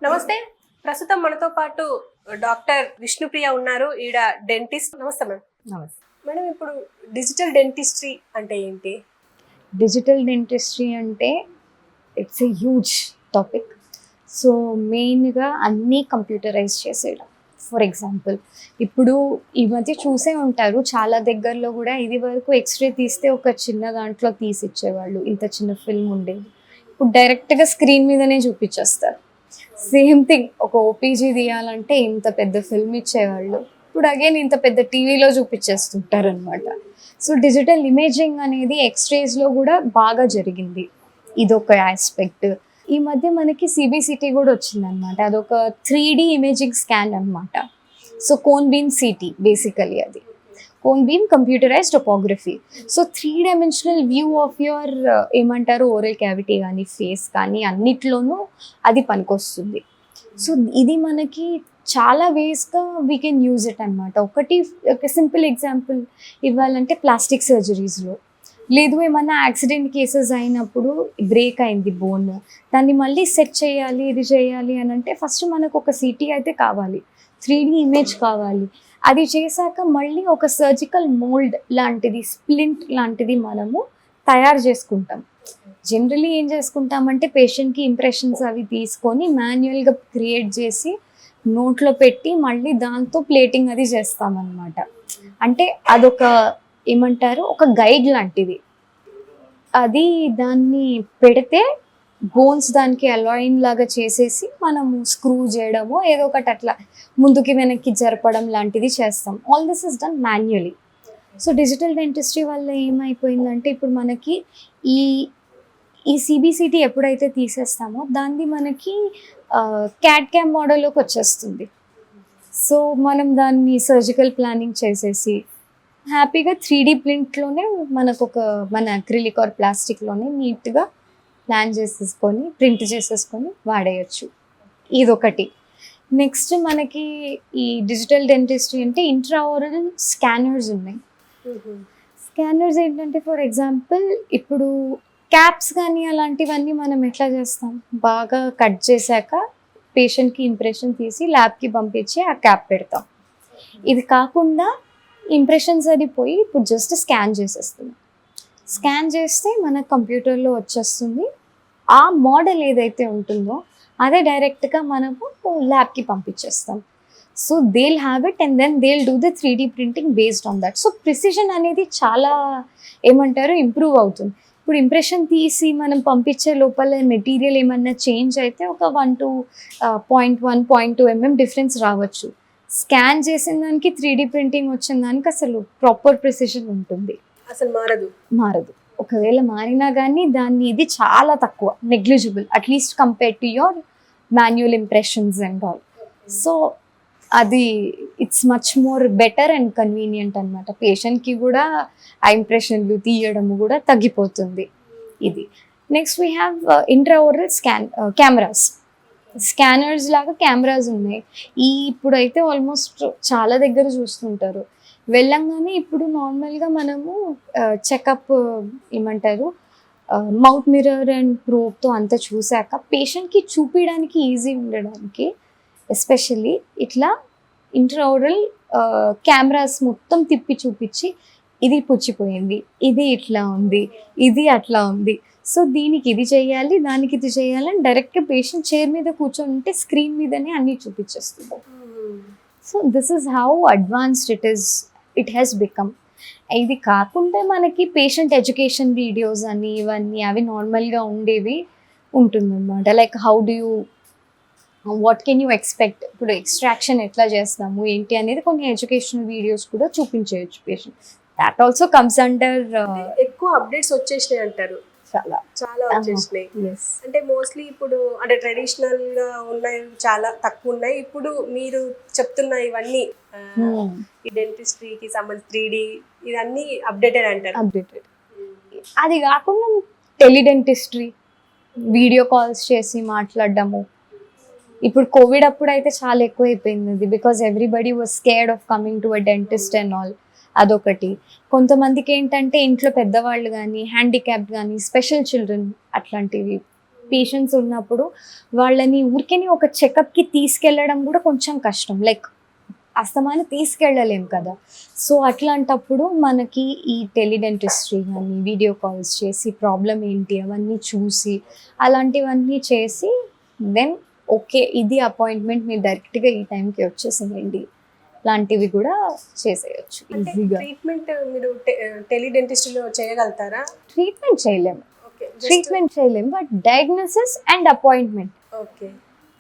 నమస్తే. ప్రస్తుతం మనతో పాటు డాక్టర్ విష్ణుప్రియ ఉన్నారు. ఈడ డెంటిస్ట్. నమస్తే మేడం. నమస్తే మేడం, ఇప్పుడు డిజిటల్ డెంటిస్ట్రీ అంటే ఏంటి? డిజిటల్ డెంటిస్ట్రీ అంటే it's a huge topic. So మెయిన్గా అన్నీ కంప్యూటరైజ్ చేసేయడం. ఫర్ ఎగ్జాంపుల్, ఇప్పుడు ఈ మధ్య చూసే ఉంటారు, చాలా దగ్గరలో కూడా ఇది వరకు ఎక్స్రే తీస్తే ఒక చిన్న దాంట్లో తీసి ఇచ్చేవాళ్ళు, ఇంత చిన్న ఫిల్మ్ ఉండేది. ఇప్పుడు డైరెక్ట్గా స్క్రీన్ మీదనే చూపించేస్తారు. సేమ్ థింగ్, ఒక ఓపీజీ తీయాలంటే ఇంత పెద్ద ఫిల్మ్ ఇచ్చేవాళ్ళు, ఇప్పుడు అగైన్ ఇంత పెద్ద టీవీలో చూపించేస్తుంటారు అనమాట. సో డిజిటల్ ఇమేజింగ్ అనేది ఎక్స్రేస్లో కూడా బాగా జరిగింది. ఇదొక ఆస్పెక్ట్. ఈ మధ్య మనకి సిబిసిటీ కూడా వచ్చిందనమాట. అదొక 3D ఇమేజింగ్ స్కాన్ అనమాట. So cone beam CT basically, అది cone beam computerized topography. So 3 dimensional view of your ఏమంటారు ఓరల్ క్యావిటీ కానీ ఫేస్ కానీ అన్నిట్లోనూ అది పనికొస్తుంది. సో ఇది మనకి చాలా వేస్గా వీ కెన్ యూజ్ ఇట్ అనమాట. ఒక సింపుల్ ఎగ్జాంపుల్ ఇవ్వాలంటే ప్లాస్టిక్ సర్జరీస్లో, లేదు ఏమన్నా యాక్సిడెంట్ కేసెస్ అయినప్పుడు బ్రేక్ అయింది బోన్, దాన్ని మళ్ళీ సెట్ చేయాలి, ఇది చేయాలి అని అంటే ఫస్ట్ మనకు ఒక సిటీ అయితే కావాలి, 3D ఇమేజ్ కావాలి. అది చేశాక మళ్ళీ ఒక సర్జికల్ మోల్డ్ లాంటిది, స్ప్లింట్ లాంటిది మనము తయారు చేసుకుంటాం. జనరలీ ఏం చేసుకుంటామంటే పేషెంట్కి ఇంప్రెషన్స్ అవి తీసుకొని మాన్యువల్గా క్రియేట్ చేసి నోట్లో పెట్టి మళ్ళీ దాంతో ప్లేటింగ్ అది చేస్తామన్నమాట. అంటే అదొక ఏమంటారు ఒక గైడ్ లాంటిది. అది దాన్ని పెడితే బోన్స్ దానికి అలైన్ లాగా చేసేసి మనము స్క్రూ చేయడమో ఏదో ఒకటి అట్లా ముందుకి వెనక్కి జరపడం లాంటిది చేస్తాం. All this is done manually. So digital dentistry వల్ల ఏమైపోయిందంటే ఇప్పుడు మనకి ఈ సిబిసిటీ ఎప్పుడైతే తీసేస్తామో దాన్ని మనకి క్యాట్ క్యామ్ మోడల్లోకి వచ్చేస్తుంది. సో మనం దాన్ని సర్జికల్ ప్లానింగ్ చేసేసి హ్యాపీగా 3D ప్రింట్లోనే మన అక్రిలిక్ ఆర్ ప్లాస్టిక్లోనే నీట్గా ప్లాన్ చేసేసుకొని ప్రింట్ చేసేసుకొని వాడేయచ్చు. ఇదొకటి. నెక్స్ట్ మనకి ఈ డిజిటల్ డెంటిస్ట్రీ అంటే ఇంట్రాఓరల్ స్కానర్స్ ఉన్నాయి. స్కానర్స్ ఏంటంటే ఫర్ ఎగ్జాంపుల్ ఇప్పుడు క్యాప్స్ కానీ అలాంటివన్నీ మనం ఎట్లా చేస్తాం, బాగా కట్ చేశాక పేషెంట్కి ఇంప్రెషన్ తీసి ల్యాబ్కి పంపించి ఆ క్యాప్ పెడతాం. ఇది కాకుండా ఇంప్రెషన్స్ అది పోయి ఇప్పుడు జస్ట్ స్కాన్ చేసేస్తుంది. స్కాన్ చేస్తే మన కంప్యూటర్లో వచ్చేస్తుంది. ఆ మోడల్ ఏదైతే ఉంటుందో అదే డైరెక్ట్గా మనము ల్యాబ్కి పంపించేస్తాం. So they'll have it and then they'll do the 3D printing based on that. So precision అనేది చాలా ఏమంటారు ఇంప్రూవ్ అవుతుంది. ఇప్పుడు ఇంప్రెషన్ తీసి మనం పంపించే లోపల మెటీరియల్ ఏమన్నా చేంజ్ అయితే ఒక 1 to 0.1, 0.2 mm డిఫరెన్స్ రావచ్చు. స్కాన్ చేసిన దానికి 3D ప్రింటింగ్ వచ్చిన దానికి అసలు ప్రాపర్ ప్రిసిషన్ ఉంటుంది, అసలు మారదు. ఒకవేళ మారినా కానీ దాన్ని ఇది చాలా తక్కువ, negligible at least compare to your manual impressions and all. So అది it's much more better and convenient అనమాట. పేషెంట్కి కూడా ఆ ఇంప్రెషన్లు తీయడము కూడా తగ్గిపోతుంది. ఇది. Next we have intraoral cameras. Scanners లాగా కెమెరాస్ ఉన్నాయి. ఇప్పుడైతే ఆల్మోస్ట్ చాలా దగ్గర చూస్తుంటారు. వెళ్ళంగానే ఇప్పుడు నార్మల్గా మనము చెకప్ ఏమంటారు మౌత్ మిర్రర్ అండ్ ప్రోబ్తో అంతా చూశాక పేషెంట్కి చూపించడానికి ఈజీ ఉండడానికి ఎస్పెషల్లీ ఇట్లా ఇంట్రాఓరల్ కెమెరాస్ మొత్తం తిప్పి చూపించి ఇది పుచ్చిపోయింది, ఇది ఇట్లా ఉంది, ఇది అట్లా ఉంది, సో దీనికి ఇది చేయాలి, దానికి ఇది చేయాలని డైరెక్ట్గా పేషెంట్ చైర్ మీద కూర్చొని ఉంటే స్క్రీన్ మీదనే అన్నీ చూపించేస్తుంది. So this is how advanced it has become. ఇది కాకుండా మనకి పేషెంట్ ఎడ్యుకేషన్ వీడియోస్ అని ఇవన్నీ అవి నార్మల్గా ఉండేవి ఉంటుందన్నమాట. Like how do you what can you expect, ఇప్పుడు ఎక్స్ట్రాక్షన్ ఎట్లా చేస్తాము ఏంటి అనేది కొన్ని ఎడ్యుకేషనల్ వీడియోస్ కూడా చూపించేయచ్చు patient. That also comes under. ఎక్కువ అప్డేట్స్ వచ్చేసినాయి అంటారు, చాలా వచ్చేసినాయి. Yes. అంటే మోస్ట్లీ ఇప్పుడు అంటే ట్రెడిషనల్ గా ఉన్నాయి చాలా తక్కువ ఉన్నాయి. ఇప్పుడు మీరు చెప్తున్న ఇవన్నీ ఈ డెంటిస్ట్రీకి సంబంధించి 3D ఇవన్నీ అప్డేటెడ్ అంటారు. అప్డేటెడ్. అది కాకుండా టెలిడెంటిస్ట్రీ, వీడియో కాల్స్ చేసి మాట్లాడడము. ఇప్పుడు కోవిడ్ అప్పుడు అయితే చాలా ఎక్కువ అయిపోయింది అది, because everybody was scared of coming to a dentist and all. అదొకటి. కొంతమందికి ఏంటంటే ఇంట్లో పెద్దవాళ్ళు కానీ హ్యాండిక్యాప్డ్ కానీ స్పెషల్ చిల్డ్రన్ అట్లాంటివి పేషెంట్స్ ఉన్నప్పుడు వాళ్ళని ఊరికేనే ఒక చెకప్కి తీసుకెళ్ళడం కూడా కొంచెం కష్టం, లైక్ అస్తమానం తీసుకెళ్ళలేం కదా. సో అట్లాంటప్పుడు మనకి ఈ టెలిడెంటిస్ట్రీ కానీ వీడియో కాల్స్ చేసి ప్రాబ్లం ఏంటి అవన్నీ చూసి అలాంటివన్నీ చేసి దెన్ ఓకే ఇది అపాయింట్మెంట్ మీరు డైరెక్ట్గా ఈ టైంకి వచ్చేసేయండి లాంటివి కూడా చేసేయచ్చు అంటే ఈజీగా. ట్రీట్మెంట్ మీరు టెలిడెంటిస్ట్లో చేయగలుగుతారా? ట్రీట్మెంట్ చేయలేము, ఓకే ట్రీట్మెంట్ చేయలేము, but diagnosis and appointment. Okay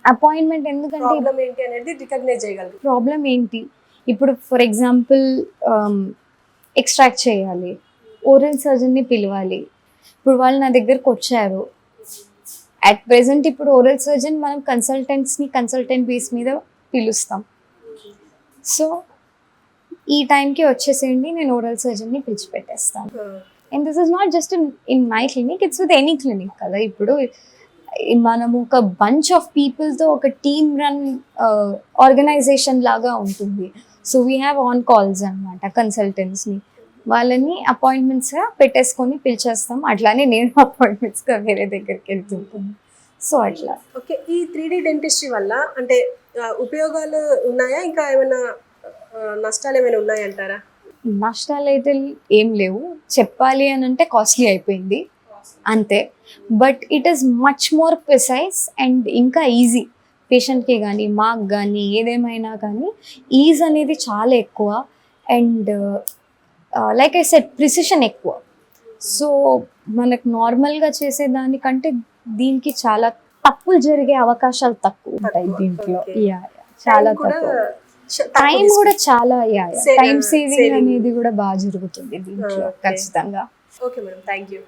appointment ఎందుకంటే ప్రాబ్లం ఏంటి అనేది రికగ్నైజ్ చేయగలరు. ప్రాబ్లం ఏంటి, ఇప్పుడు ఫర్ ఎగ్జాంపుల్ ఎక్స్ట్రాక్ట్ చేయాలి, ఓరల్ సర్జన్ని పిలవాలి. ఇప్పుడు వాళ్ళు నా దగ్గరకు వచ్చారు, అట్ ప్రెసెంట్ ఇప్పుడు ఓరల్ సర్జన్ మనం కన్సల్టెంట్ బేస్ మీద పిలుస్తాం. సో ఈ టైంకి వచ్చేసేయండి, నేను ఓరల్ సర్జన్ని పిలిచిపెట్టేస్తాను. And this is not just in my clinic, it's with any clinic కదా. ఇప్పుడు మనము ఒక బంచ్ ఆఫ్ పీపుల్తో ఒక టీమ్ రన్ ఆర్గనైజేషన్ లాగా ఉంటుంది. So we have on calls అనమాట కన్సల్టెంట్స్ని, వాళ్ళని అపాయింట్మెంట్స్గా పెట్టేసుకొని పిలిచేస్తాం. అట్లానే నేను అపాయింట్మెంట్స్గా వేరే దగ్గరికి వెళ్తుంటాను. సో అట్లా. ఓకే, ఈ 3D డెంటిస్ట్రీ వల్ల అంటే ఉపయోగాలు ఉన్నాయా, ఇంకా ఏమైనా నష్టాలు ఏమైనా ఉన్నాయంటారా? నష్టాలు అయితే ఏం లేవు, చెప్పాలి అని అంటే కాస్ట్లీ అయిపోయింది అంతే. But it is much more precise and ఇంకా ఈజీ పేషెంట్కి కానీ మాకు కానీ ఏదేమైనా కానీ ఈజ్ అనేది చాలా ఎక్కువ. And like I said precision ఎక్కువ. సో మనకు నార్మల్గా చేసేదానికంటే దీనికి చాలా తప్పులు జరిగే అవకాశాలు తక్కువ ఉంటాయి దీంట్లో. యా చాలా తక్కువ. టైం కూడా చాలా టైం సేవింగ్ అనేది కూడా బాగా జరుగుతుంది దీంట్లో ఖచ్చితంగా. Okay madam, thank you.